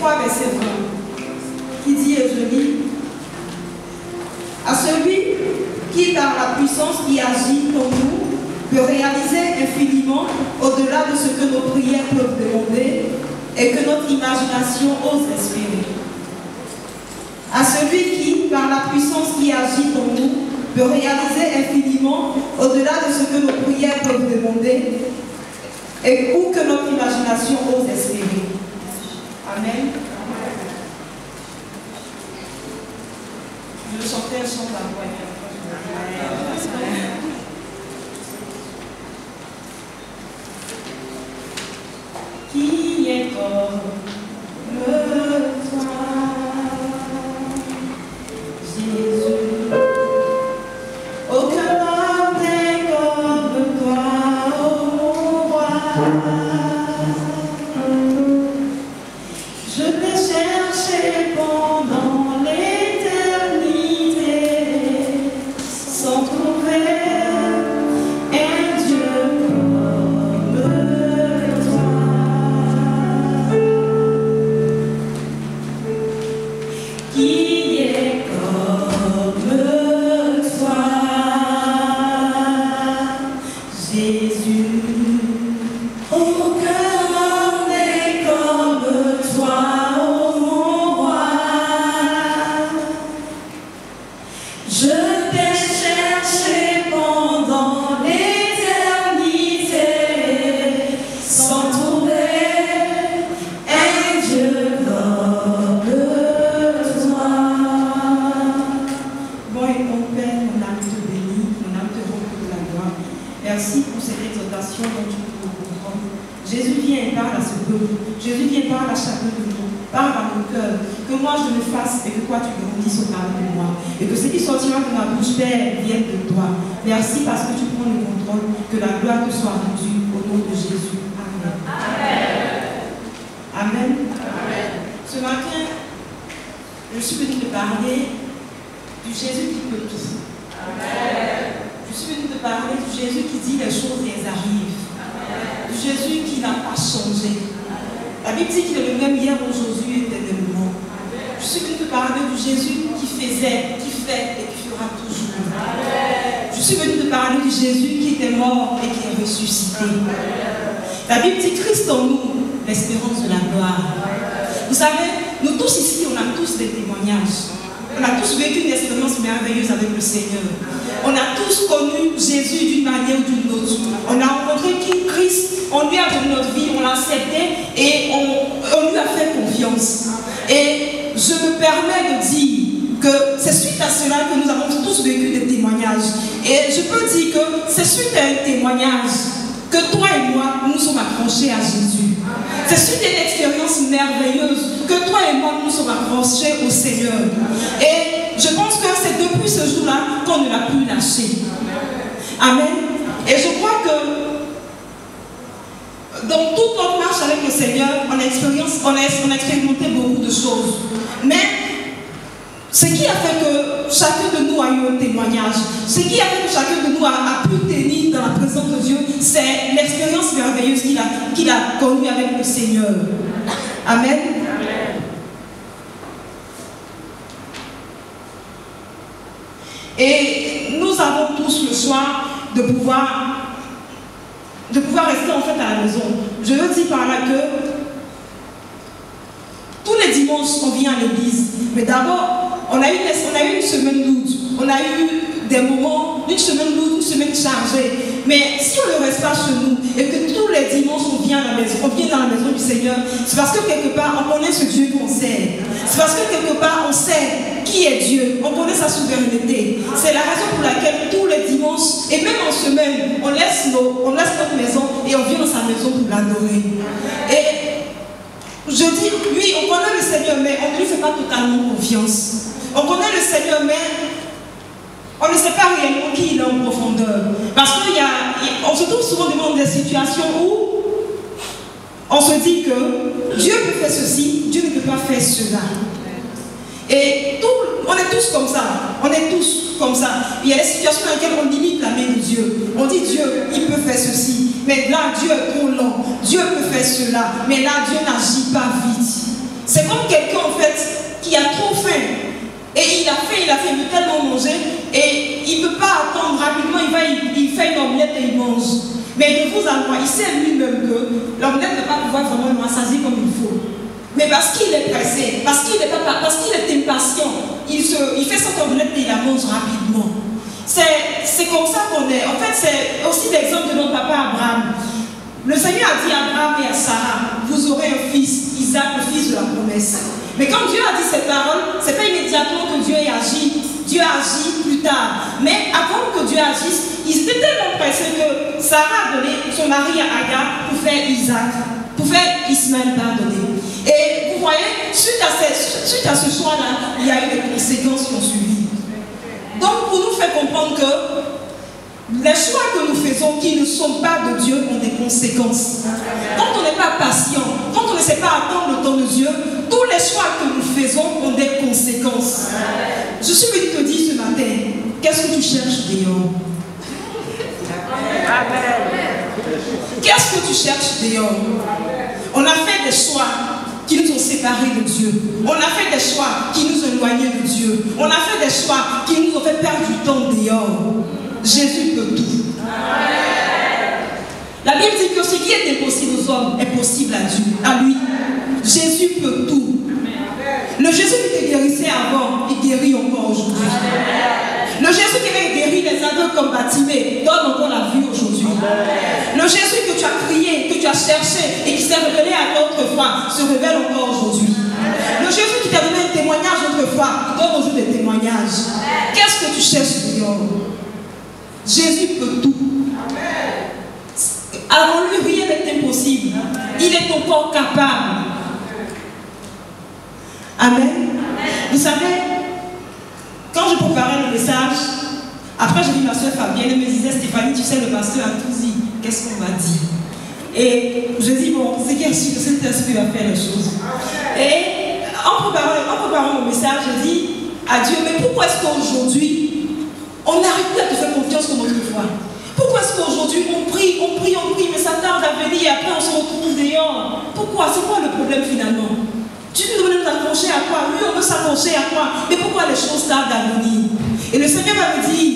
3, verset 20, qui dit, et je lis, à celui qui, par la puissance qui agit en nous, peut réaliser infiniment au-delà de ce que nos prières peuvent demander et que notre imagination ose espérer. À celui qui, par la puissance qui agit en nous, peut réaliser infiniment au-delà de ce que nos prières peuvent demander et ou que notre imagination ose espérer. Amen. Je chantais un chant de la voix. Qui est comme toi, Jésus? Aucun homme n'est comme toi, ô mon roi. Je t'ai cherché pendant l'éternité sans trouver un Dieu comme toi. Qui est comme toi, Jésus? Aucun homme n'est comme toi, ô mon roi. Je t'ai cherché pendant l'éternité sans trouver un Dieu comme toi. Bon et mon Père, mon âme te bénit, mon âme te remplit de la gloire. Merci pour cette exhortation dont tu peux comprendre. Jésus vient et parle à ce peuple. Jésus vient et parle à chacun de nous. Parle à mon cœur. Que moi je le fasse et que toi tu grandisses au travers de moi. Et que ce qui sortira de ma bouche, Père, vienne de toi. Merci parce que tu prends le contrôle. Que la gloire te soit rendue au nom de Jésus. Amen. Amen. Amen. Ce matin, je suis venue te parler du Jésus qui peut tout. Amen. Je suis venue te parler du Jésus qui dit les choses et elles arrivent. Amen. Du Jésus qui n'a pas changé. Amen. La Bible dit qu'il est le même hier, aujourd'hui, éternellement. Je suis venue te parler du Jésus qui faisait, qui fait et qui fera toujours. Amen. Je suis venue te parler du Jésus qui était mort et qui est ressuscité. Amen. La Bible dit Christ en nous, l'espérance de la gloire. Amen. Vous savez, nous tous ici, on a tous des témoignages. On a tous vécu une expérience merveilleuse avec le Seigneur. On a tous connu Jésus d'une manière ou d'une autre. On a rencontré Christ, on lui a donné notre vie, on l'a accepté et on lui a fait confiance. Et je me permets de dire que c'est suite à cela que nous avons tous vécu des témoignages. Et je peux dire que c'est suite à un témoignage que toi et moi, nous sommes accrochés à Jésus. C'est suite à une expérience merveilleuse que toi et moi, nous sommes accrochés au Seigneur. Et je pense que c'est depuis ce jour-là qu'on ne l'a plus lâché. Amen. Et je crois que dans toute notre marche avec le Seigneur, on a expérimenté beaucoup de choses. Mais ce qui a fait que chacun de nous a eu un témoignage, ce qui a fait que chacun de nous a pu tenir dans la présence de Dieu, c'est l'expérience merveilleuse qu'il a connue avec le Seigneur. Amen. Amen. Et nous avons tous le choix de pouvoir rester en fait à la maison. Je veux dire par là que tous les dimanches, on vient à l'église. Mais d'abord, on a eu une semaine lourde. On a eu des moments, une semaine lourde, une semaine chargée. Mais si on ne reste pas chez nous et que tous les dimanches on vient à la maison, on vient dans la maison du Seigneur, c'est parce que quelque part on connaît ce Dieu qu'on sert. C'est parce que quelque part on sait qui est Dieu, on connaît sa souveraineté. C'est la raison pour laquelle tous les dimanches et même en semaine, on laisse notre maison et on vient dans sa maison pour l'adorer. Et je dis, oui, on connaît le Seigneur, mais on ne lui fait pas totalement confiance. On connaît le Seigneur, mais on ne sait pas réellement qui il est en profondeur. Parce qu'on se trouve souvent devant des situations où on se dit que Dieu peut faire ceci, Dieu ne peut pas faire cela. Et on est tous comme ça. On est tous comme ça. Il y a des situations dans lesquelles on limite la main de Dieu. On dit Dieu, il peut faire ceci. Mais là, Dieu est trop lent. Dieu peut faire cela. Mais là, Dieu n'agit pas vite. C'est comme quelqu'un en fait qui a trop faim. Et il a faim, il veut tellement manger et il ne peut pas attendre rapidement, il fait une omelette et il mange. Mais de vous à moi, il sait lui-même que l'omelette ne va pas pouvoir vraiment le rassasier comme il faut. Mais parce qu'il est pressé, parce qu'il est impatient, il fait cette omelette et il la mange rapidement. C'est comme ça qu'on est. En fait, c'est aussi l'exemple de notre papa Abraham. Le Seigneur a dit à Abraham et à Sarah, vous aurez un fils, Isaac, le fils de la promesse. Mais quand Dieu a dit cette parole, ce n'est pas immédiatement que Dieu ait agi. Dieu agit plus tard. Mais avant que Dieu agisse, ils étaient tellement pressés que Sarah a donné son mari à Agar pour faire Isaac, pour faire Ismaël pardonner. Et vous voyez, suite à ce choix-là, il y a eu des conséquences qui ont suivi. Donc pour nous faire comprendre que les choix que nous faisons qui ne sont pas de Dieu ont des conséquences. Quand on n'est pas patient, quand on ne sait pas attendre le temps de Dieu, tous les choix que nous faisons ont des conséquences. Je suis venu te dire ce matin, qu'est-ce que tu cherches dehors? Qu'est-ce que tu cherches dehors? On a fait des choix qui nous ont séparés de Dieu. On a fait des choix qui nous ont éloignés de Dieu. On a fait des choix qui nous ont fait perdre du temps dehors. Jésus peut tout. La Bible dit que ce qui est impossible aux hommes est possible à lui. Jésus peut tout. Le Jésus qui te guérissait avant, il guérit encore aujourd'hui. Le Jésus qui avait guéri les aveugles comme Bartimée donne encore la vie aujourd'hui. Le Jésus que tu as prié, que tu as cherché et qui s'est révélé à d'autres fois se révèle encore aujourd'hui. Le Jésus qui t'a donné un témoignage autrefois donne aujourd'hui des témoignages. Qu'est-ce que tu cherches dehors? Jésus peut tout. Alors lui, rien n'est impossible. Il est encore capable. Amen. Vous savez, quand je préparais le message, après j'ai vu ma soeur Fabienne, elle me disait, Stéphanie, tu sais, le pasteur a tout dit. Qu'est-ce qu'on m'a dit? Et je dis, bon, c'est bien sûr que cet esprit va faire les choses. Et en préparant mon message, je dis à Dieu, mais pourquoi est-ce qu'aujourd'hui, on n'arrive plus à te faire confiance comme autrefois? Pourquoi est-ce qu'aujourd'hui on prie, mais ça tarde à venir et après on se retrouve dehors? Pourquoi? C'est quoi le problème finalement? Tu nous veux nous accrocher à quoi? Oui, on veut s'accrocher à quoi? Mais pourquoi les choses tardent à venir? Et le Seigneur m'avait dit,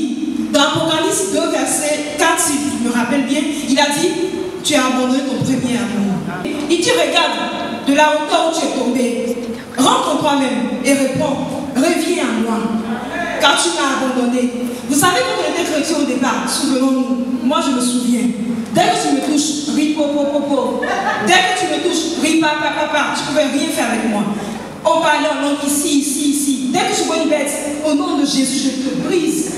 dans Apocalypse 2, verset 4, si je me rappelle bien, il a dit, tu as abandonné ton premier amour. Il dit, regarde, de la hauteur où tu es tombé, rentre en toi-même et réponds, reviens à moi, car tu m'as abandonné. Vous savez, quand on était chrétien au départ, souvenons-nous, moi je me souviens, dès que tu me touches, ripopopopo, dès que tu me touches, ripapapapa, tu ne pouvais rien faire avec moi. On parlait en langue ici. Dès que tu vois une bête, au nom de Jésus, je te brise.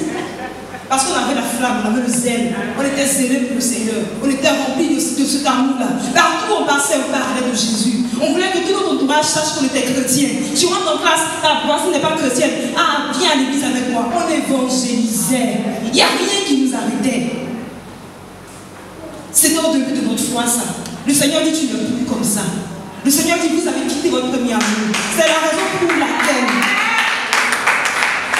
Parce qu'on avait la flamme, on avait le zèle, on était zélés pour le Seigneur, on était remplis de cet amour-là. Partout où on passait, on parlait de Jésus. On voulait que tout notre entourage sache qu'on était chrétien. Tu rentres en classe, ta voisine n'est pas chrétienne. Ah, viens à l'église avec moi. On évangélisait. Il n'y a rien qui nous arrêtait. C'était au début de notre foi, ça. Le Seigneur dit, tu ne peux plus comme ça. Le Seigneur dit, vous avez quitté votre premier amour. C'est la raison pour laquelle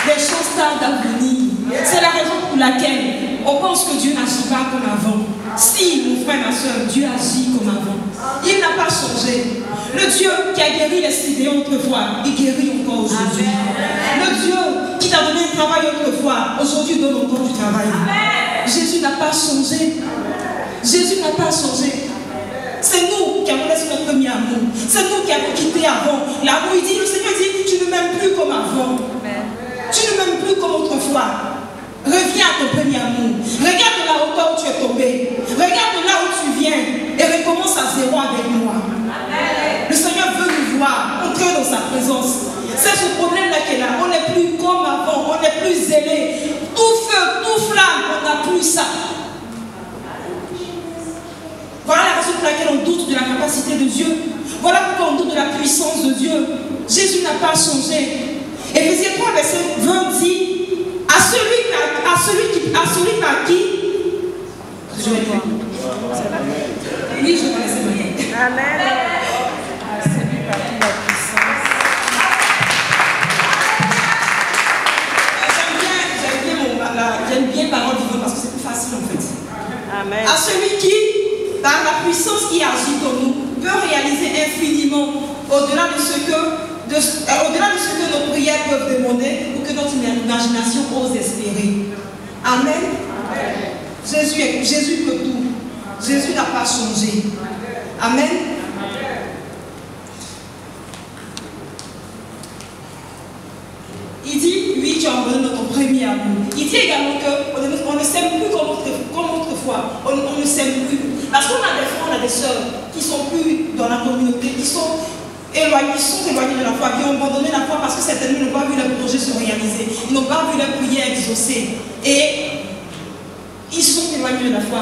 les choses tardent à venir. C'est la raison pour laquelle on pense que Dieu n'agit pas comme avant. Si, mon frère, ma soeur, Dieu agit comme avant. Il n'a pas changé. Le Dieu qui a guéri les Sidéens autrefois, il guérit encore aujourd'hui. Le Dieu qui t'a donné un travail autrefois, aujourd'hui donne encore du travail. Jésus n'a pas changé. Jésus n'a pas changé. C'est nous qui avons laissé notre premier amour. C'est nous qui avons quitté avant. L'amour, il dit, le Seigneur dit, tu ne m'aimes plus comme avant. Tu ne m'aimes plus comme autrefois. Reviens à ton premier amour. Regarde de la hauteur où tu es tombé. Regarde de là où tu viens et recommence à zéro avec moi. Le Seigneur veut nous voir, entrer dans sa présence. C'est ce problème-là qui est là. On n'est plus comme avant, on n'est plus zélé. Tout feu, tout flamme, on n'a plus ça. Voilà la raison pour laquelle on doute de la capacité de Dieu. Voilà pourquoi on doute de la puissance de Dieu. Jésus n'a pas changé. Éphésiens 3, verset 20 dit, à celui par qui je vais voir. Oui, je vais laisser venir. Amen. À celui par qui la puissance. J'aime bien parole divine parce que c'est plus facile en fait. Amen. À celui qui, par la puissance qui agit en nous, peut réaliser infiniment au-delà de ce que nos prières peuvent demander ou que notre imagination ose espérer. Amen. Jésus peut tout. Jésus n'a pas changé. Amen. Il dit, oui, tu as abandonné notre premier amour. Il dit également qu'on ne s'aime plus comme autrefois. On ne s'aime plus. Parce qu'on a des frères, on a des sœurs qui ne sont plus dans la communauté, qui sont éloignés de la foi, qui ont abandonné la foi parce que certainement ils n'ont pas vu leur projet se réaliser. Ils n'ont pas vu leur prière exaucée. Et ils sont éloignés de la foi.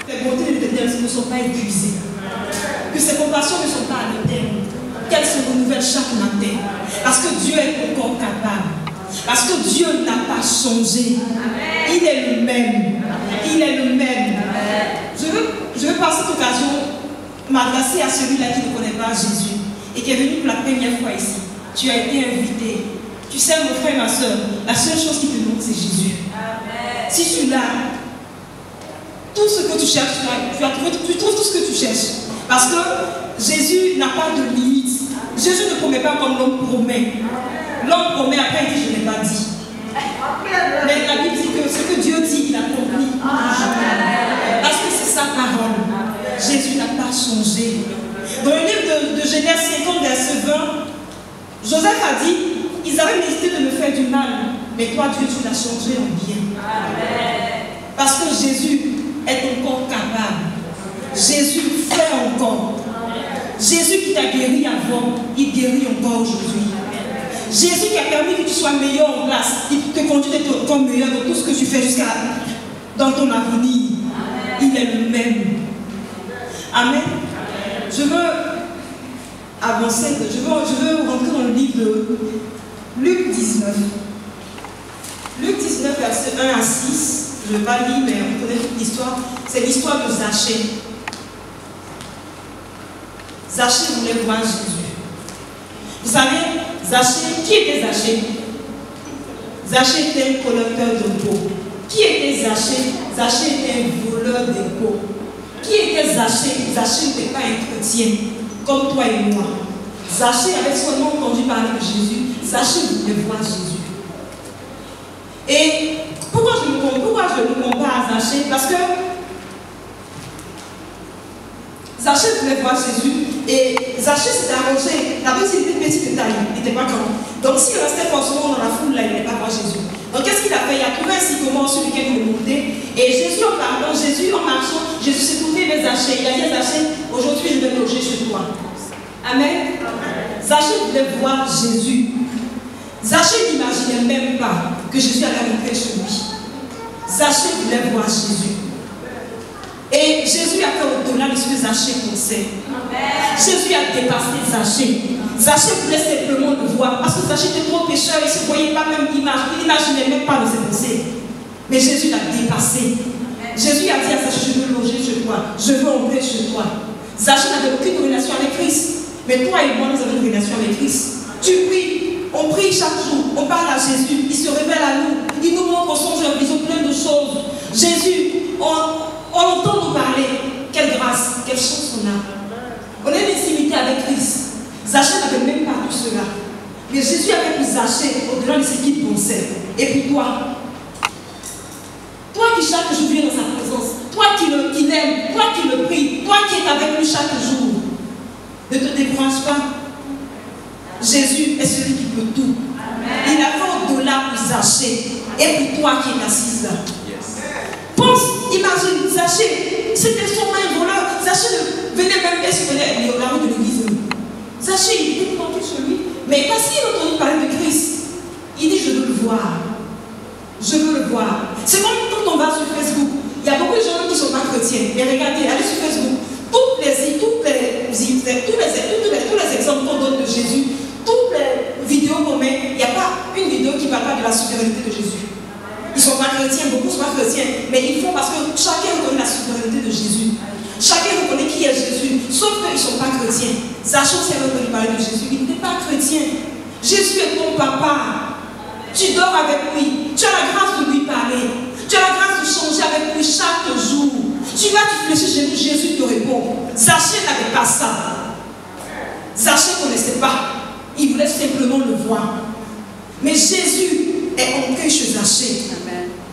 Les bontés de l'Éternel ne sont pas épuisées. Que ses compassions ne sont pas à l'éternel. Qu'elles se renouvellent chaque matin. Parce que Dieu est encore capable. Parce que Dieu n'a pas changé. Il est le même. Il est le même. Je veux par cette occasion m'adresser à celui-là qui ne connaît pas Jésus et qui est venu pour la première fois ici. Tu as été invité. Tu sais, mon frère, ma soeur, la seule chose qui te manque, c'est Jésus. Si tu l'as, tout ce que tu cherches, tu trouves tout ce que tu cherches. Parce que Jésus n'a pas de limite. Jésus ne promet pas comme l'homme promet. L'homme promet, après il dit, je n'ai pas dit. Mais la Bible dit que ce que Dieu dit, il accomplit. Parce que c'est sa parole. Jésus n'a pas changé. Dans le livre de Genèse 50, verset 20, Joseph a dit, ils avaient médité de me faire du mal, mais toi, Dieu, tu l'as changé en bien. Parce que Jésus est encore capable. Jésus fait encore. Jésus qui t'a guéri avant, il guérit encore aujourd'hui. Jésus qui a permis que tu sois meilleur en place, il te conduit d'être encore meilleur dans tout ce que tu fais jusqu'à dans ton avenir. Il est le même. Amen. Je veux avancer, je veux rentrer dans le livre de Luc 19. Luc 19, verset 1 à 6. Je ne vais pas lire, mais on connaît toute l'histoire. C'est l'histoire de Zachée. Zachée voulait voir Jésus. Vous savez, Zachée, qui était Zachée? Zachée était un collecteur d'impôts. Qui était Zachée? Zachée était un voleur d'impôts. Qui était Zachée? Zachée n'était pas un chrétien, comme toi et moi. Zachée avait seulement entendu parler de Jésus. Zachée voulait voir Jésus. Et pourquoi je le compare à Zachée? Parce que Zachée voulait voir Jésus et Zachée s'était arrangé. La petite était petit détail, il n'était pas grand. Donc s'il restait forcément dans la foule, là, il n'allait pas voir Jésus. Donc qu'est-ce qu'il a fait? Il a trouvé un sycomore sur lequel il voulait monter. Et Jésus en parlant, Jésus en marchant, Jésus s'est tourné vers Zachée. Il a dit à Zachée, aujourd'hui je vais loger chez toi. Amen. Zachée voulait voir Jésus. Zachée n'imaginait même pas que Jésus allait rentrer chez lui. Zachée voulait voir Jésus. Et Jésus a fait au-delà de ce que Zachée pensait. Jésus a dépassé Zachée. Zachée voulait simplement le voir parce que Zachée était trop pécheur, il ne se voyait pas même l'image, il n'imaginait même pas de ses pensées. Mais Jésus l'a dépassé. Jésus a dit à Zachée, je veux loger chez toi, je veux entrer chez toi. Zachée n'avait aucune relation avec Christ. Mais toi et moi, nous avons une relation avec Christ. Tu pries, on prie chaque jour, on parle à Jésus, il se révèle à nous, il nous montre son songe, en vision plein de choses. Jésus, on entend nous parler. Quelle grâce, quelle chance on a. On a une intimité avec Christ. Zachée n'avait même pas tout cela. Mais Jésus avait pu Zachée au-delà de ce qu'il pensait. Et puis toi qui chaque jour viens dans sa présence, toi qui l'aime, toi qui le prie, toi qui es avec lui chaque jour, ne te décourage pas. Jésus est celui qui peut tout. Amen. Il a fait au-delà pour Zachée. Et pour toi qui es assise là. Pense, imagine, Zachée, c'était son un voleur. Zachée venait même espérer la rue de l'église. Zachée, il était tranquille sur lui. Mais parce qu'il a entendu parler de Christ, il dit, je veux le voir. Je veux le voir. C'est comme quand on va sur Facebook. Il y a beaucoup de gens qui ne sont pas chrétiens. Mais regardez, allez sur Facebook. Tous les exemples qu'on donne de Jésus, toutes les vidéos qu'on met, il n'y a pas une vidéo qui ne parle pas de la souveraineté de Jésus. Ils ne sont pas chrétiens, beaucoup ne sont pas chrétiens, mais ils font parce que chacun reconnaît la souveraineté de Jésus. Chacun reconnaît qui est Jésus, sauf qu'ils ne sont pas chrétiens. Sachant s'il a reconnu parler de Jésus, il n'était pas chrétien. Jésus est ton papa. Tu dors avec lui. Tu as la grâce de lui parler. Tu as la grâce de changer avec lui chaque jour. Tu vas te fléchir, Jésus te répond. Zachée n'avait pas ça. Zachée ne connaissait pas. Il voulait simplement le voir. Mais Jésus est entré chez Zachée.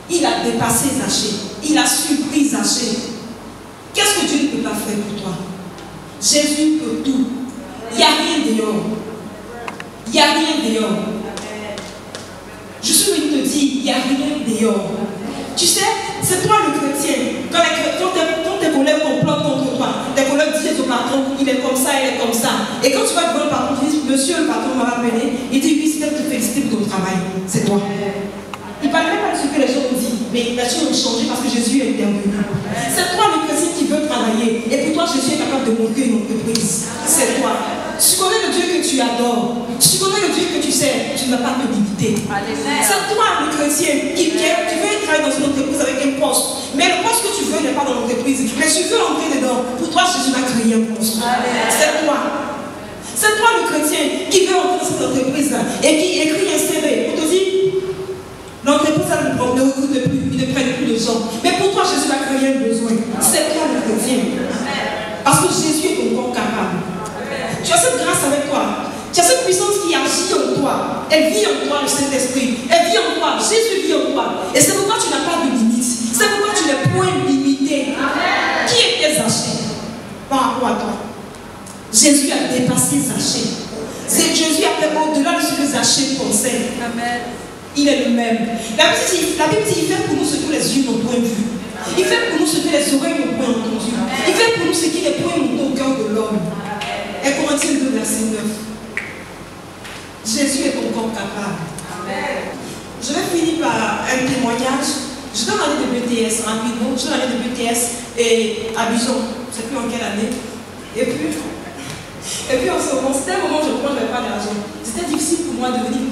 Il a dépassé Zachée. Il a surpris Zachée. Qu'est-ce que Dieu ne peut pas faire pour toi? Jésus peut tout. Il n'y a rien dehors. Il n'y a rien dehors. Je suis venu te dire, il n'y a rien dehors. Tu sais, c'est toi le chrétien. Quand tes collègues complotent contre toi, tes collègues disent au patron, il est comme ça, il est comme ça. Et quand tu vas devant le patron, tu dis, monsieur, le patron m'a appelé, il dit, oui, c'est peut-être te féliciter pour ton travail. C'est toi. Il ne parlait pas de ce que les gens ont dit, mais les choses ont changé parce que Jésus est intervenu. C'est toi le chrétien qui veut travailler. Et pour toi, Jésus est capable de monter une entreprise. C'est toi. Tu connais le Dieu que tu adores. Tu connais le Dieu que tu sais. Tu ne vas pas te limiter. C'est toi le chrétien qui vient. Tu veux travailler dans une entreprise avec un poste. Mais le poste que tu veux n'est pas dans l'entreprise. Mais tu veux entrer dedans. Pour toi, Jésus va créer un poste. C'est toi. C'est toi le chrétien qui veut entrer dans cette entreprise-là et qui écrit un CV. On te dit, l'entreprise ne recrute plus, ils ne prennent plus de gens. Mais pour toi, Jésus va créer un besoin. C'est toi le chrétien. Parce que Jésus est encore capable. Tu as cette grâce avec toi. Tu as cette puissance qui agit en toi. Elle vit en toi, le Saint-Esprit. Elle vit en toi. Jésus vit en toi. Et c'est pourquoi tu n'as pas de limite. C'est pourquoi tu n'es point limité. Qui était Zachée par rapport à toi? Jésus a dépassé Zachée. Jésus a fait au-delà de ce que Zachée pensait. Amen. Il est le même. La Bible dit, il fait pour nous ce que les yeux n'ont point vu. Il fait pour nous ce que les oreilles n'ont point entendu. Il fait pour nous ce qui n'est point monté au cœur de l'homme. Et Corinthiens 2, verset 9. Jésus est encore capable. Amen. Je vais finir par un témoignage. Je donne l'année de BTS rapidement. Je donne l'année de BTS et à Bijon. Je ne sais plus en quelle année. Et puis on se rend. C'était un moment où je n'avais pas d'argent. C'était difficile pour moi de venir.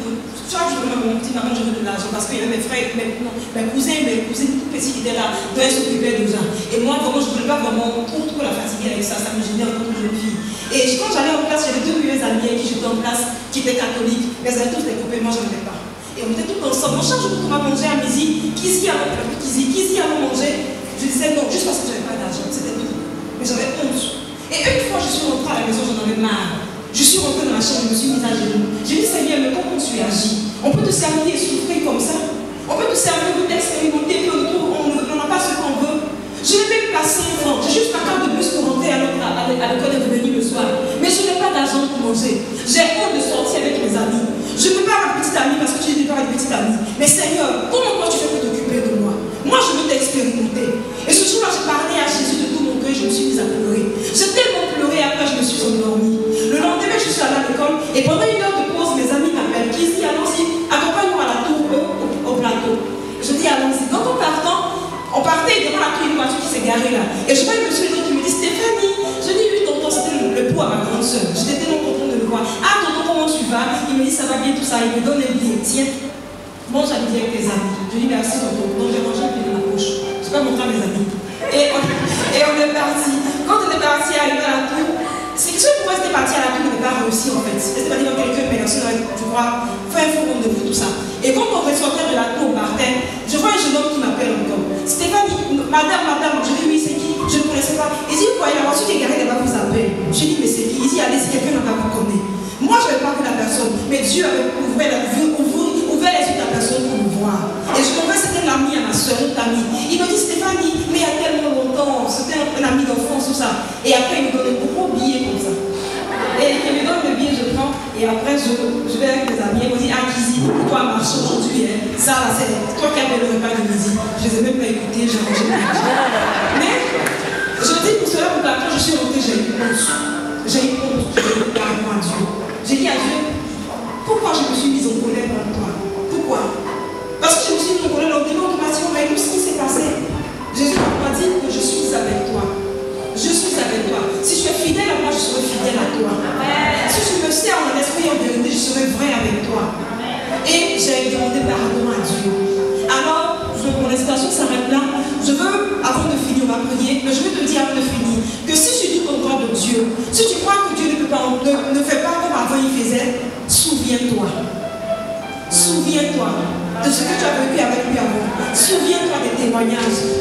Chaque jour, mon petit maman, je veux de l'argent parce qu'il y avait mes frères, mes cousins, mes cousines tout petits qui étaient là, dont elles s'occupaient déjà. Et moi, vraiment, je ne voulais pas vraiment trop la fatiguer avec ça, ça me gênait en tant que jeune fille. Et quand j'allais en classe, j'avais deux meilleures amies avec qui j'étais en classe, qui étaient catholiques, mais elles avaient tous des copains, moi je ne l'étais pas. Et on était tous ensemble. Chaque jour qu'on va manger à midi, qui s'y allait manger, je disais non, juste parce que je n'avais pas d'argent, c'était tout. Mais j'avais honte. Et une fois, je suis rentrée à la maison, j'en avais marre. Je suis rentrée dans la chambre, je me suis mise à genoux. J'ai dit, Seigneur, mais comment tu agis? On peut te servir et souffrir comme ça. On peut te servir, t'expérimenter, puis on n'a pas ce qu'on veut. Je n'ai même pas 5 francs. J'ai juste ma carte de bus pour rentrer à l'école et revenir le soir. Mais je n'ai pas d'argent pour manger. J'ai honte de sortir avec mes amis. Je ne peux pas avoir une petite amie parce que tu n'es pas une petite amie. Mais Seigneur, comment toi tu fais pour t'occuper de moi? Moi, je veux t'expérimenter. Et ce jour-là, j'ai parlé à Jésus de tout mon cœur et je me suis mise à pleurer. J'ai tellement pleuré, après je me suis endormie. Le lendemain, je suis allée à l'école et pendant une heure de pause, mes amis m'appellent. Qui dit, allons-y, accompagne-moi à la tour au plateau. Je dis, allons-y. Donc, en partant, on partait devant la tour, une voiture qui s'est garée là. Et je vois une monsieur qui me dit, Stéphanie. Je dis, oui, tonton, c'était le pot à ma grande soeur. J'étais tellement contente de le voir. Ah, tonton, comment tu vas? Il me dit, ça va bien, tout ça. Il me donne un billet. Tiens, mange à midi avec tes amis. Je dis, merci, tonton. Donc, j'ai mangé un billet dans la poche. Je n'ai pas montré à mes amis. Et on est parti. Quand on est parti, arrivé à la tour, c'est que pourquoi c'était parti à la tour, on n'est pas réussi en fait. C'était pas dit dans quelques personnes, tu vois, faire un faux rendez-vous, tout ça. Et quand on ressortait de la tour, on partait, je vois un jeune homme qui m'appelle encore. Stéphanie, madame, je dis oui, c'est qui? Je ne connaissais pas. Il dit, vous voyez, la voiture qui est garée là-bas vous appelle. Je dis, mais c'est qui? Il dit, allez, si quelqu'un n'a pas vous connaît. Moi, je n'avais pas vu la personne, mais Dieu avait ouvert les yeux de la personne pour me voir. Et je trouvais que c'était l'ami à ma soeur, notre amie. Il me dit, Stéphanie, mais il y a tellement longtemps, c'était un ami d'enfance, tout ça. Et après, il me donne un gros billet comme ça. Et il me donne le billet, je prends, et après, je vais avec mes amis. Il me dit, ah, Kizi, toi, marche aujourd'hui, hein. Ça, là, c'est toi qui as fait le repas de midi. Je ne les ai même pas écoutés, j'ai mangé le midi. Mais, je dis pour cela, pour quand je suis rentrée, j'ai eu honte. J'ai eu honte, j'ai eu carrément à Dieu. J'ai dit à Dieu, pourquoi je me suis mise en colère contre toi? Pourquoi? Parce que je me suis mise en colère, automatiquement, mais tout ce qui s'est passé. Jésus m'a dit que je suis avec toi. Je suis avec toi. Si tu es fidèle à moi, je serai fidèle à toi. Si tu me sers en esprit et en vérité, je serai vrai avec toi. Et j'ai demandé pardon à Dieu. Alors, mon inspiration s'arrête là. Je veux, avant de finir, on va prier, mais je veux te dire avant de finir, que si tu dis ton droit de Dieu, si tu crois que Dieu ne peut pas, ne fait pas comme avant il faisait, souviens-toi. Souviens-toi de ce que tu as vécu avec lui avant. Souviens-toi des témoignages.